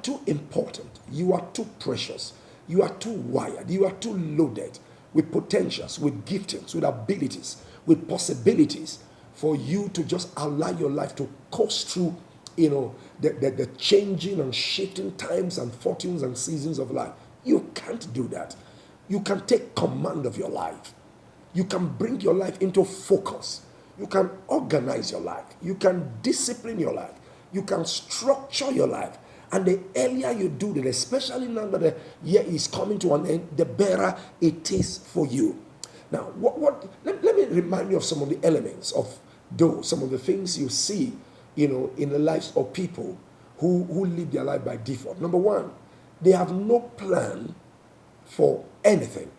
too important. You are too precious. You are too wired. You are too loaded with potentials, with giftings, with abilities, with possibilities for you to just allow your life to coast through, the changing and shifting times and fortunes and seasons of life. You can't do that. You can take command of your life. You can bring your life into focus. You can organize your life. You can discipline your life. You can structure your life. And the earlier you do that, especially now that the year is coming to an end, the better it is for you. Now, let me remind you of some of the elements of those, some of the things you see, in the lives of people who live their life by default. Number one, they have no plan for anything.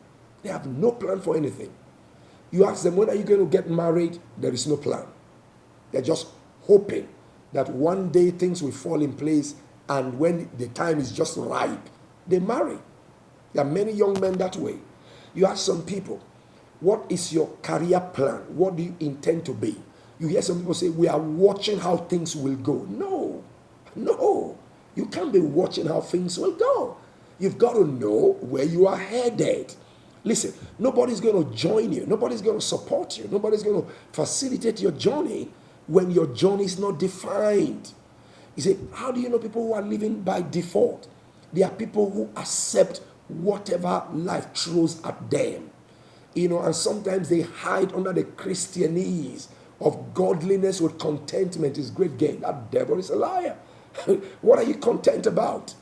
They have no plan for anything. You ask them, when are you going to get married? There is no plan. They're just hoping that one day things will fall in place, and when the time is just ripe, they marry. There are many young men that way. You ask some people, what is your career plan? What do you intend to be? You hear some people say, we are watching how things will go. No. You can't be watching how things will go. You've got to know where you are headed. Listen, nobody's going to join you. Nobody's going to support you. Nobody's going to facilitate your journey when your journey is not defined. You say, how do you know people who are living by default? They are people who accept whatever life throws at them. And sometimes they hide under the Christianese of godliness with contentment is great gain. That devil is a liar. What are you content about?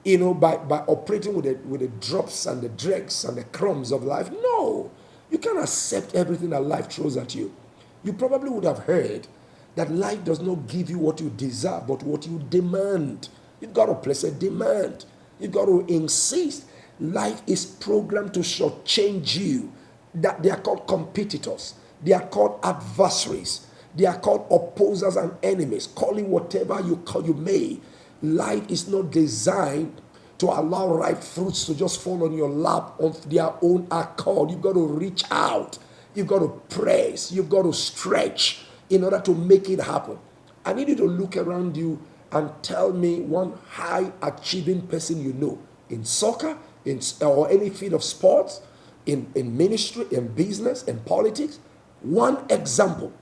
By operating with the drops and the dregs and the crumbs of life? No. You can't accept everything that life throws at you. You probably would have heard that life does not give you what you deserve, but what you demand. You've got to place a demand. You've got to insist. Life is programmed to shortchange you. That they are called competitors. They are called adversaries. They are called opposers and enemies. Call it whatever you may. Life is not designed to allow ripe fruits to just fall on your lap of their own accord. You've got to reach out. You've got to press. You've got to stretch in order to make it happen. I need you to look around you and tell me one high achieving person you know in soccer, or any field of sports, in ministry, in business, in politics. One example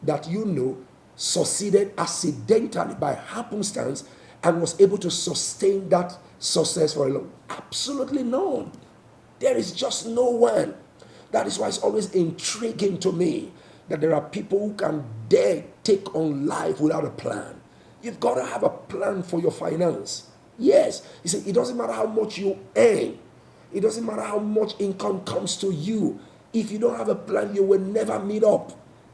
that you know succeeded accidentally by happenstance and was able to sustain that success for a long. Absolutely none. There is just no one. That is why it's always intriguing to me that there are people who can dare take on life without a plan. You've got to have a plan for your finance. Yes, you see, it doesn't matter how much you earn. It doesn't matter how much income comes to you. If you don't have a plan, you will never meet up.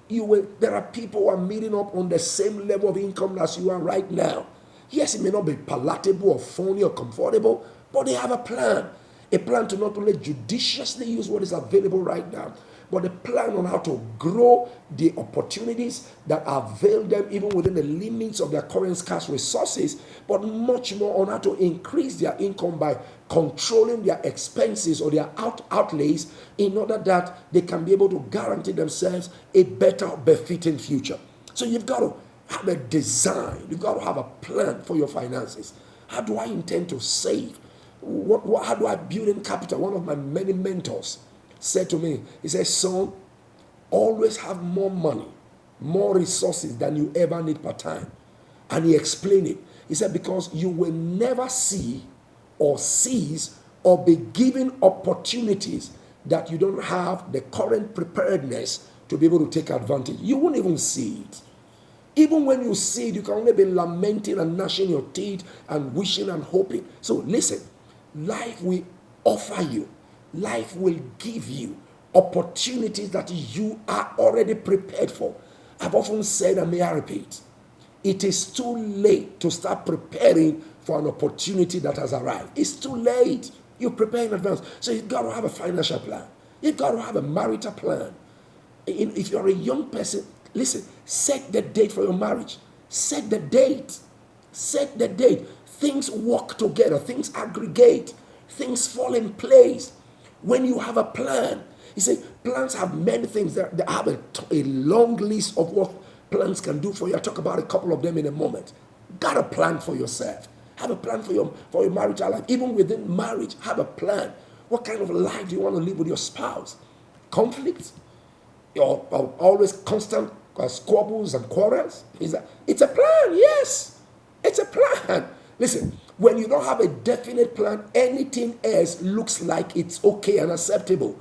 There are people who are meeting up on the same level of income as you are right now. Yes, it may not be palatable or funny or comfortable, but they have a plan. A plan to not only judiciously use what is available right now, but a plan on how to grow the opportunities that avail them even within the limits of their current scarce resources, but much more on how to increase their income by controlling their expenses or their outlays in order that they can be able to guarantee themselves a better, befitting future. So you've got to have a design. You've got to have a plan for your finances. How do I intend to save? How do I build in capital? One of my many mentors said to me, he said, son, always have more money, more resources than you ever need per time. And he explained it. He said, because you will never see or seize or be given opportunities that you don't have the current preparedness to be able to take advantage. You won't even see it. Even when you see it, you can only be lamenting and gnashing your teeth and wishing and hoping. So listen, life will offer you, life will give you opportunities that you are already prepared for. I've often said, and may I repeat, it is too late to start preparing for an opportunity that has arrived. It's too late. You prepare in advance. So you've got to have a financial plan. You've got to have a marital plan. If you're a young person, listen, set the date for your marriage. Set the date. Set the date. Things work together. Things aggregate. Things fall in place. When you have a plan, you see, plans have many things. They have a long list of what plans can do for you. I'll talk about a couple of them in a moment. Got a plan for yourself. Have a plan for your marital life. Even within marriage, have a plan. What kind of life do you want to live with your spouse? Conflict? Or always constant squabbles and quarrels? It's a plan, yes. It's a plan. Listen, when you don't have a definite plan, anything else looks like it's okay and acceptable.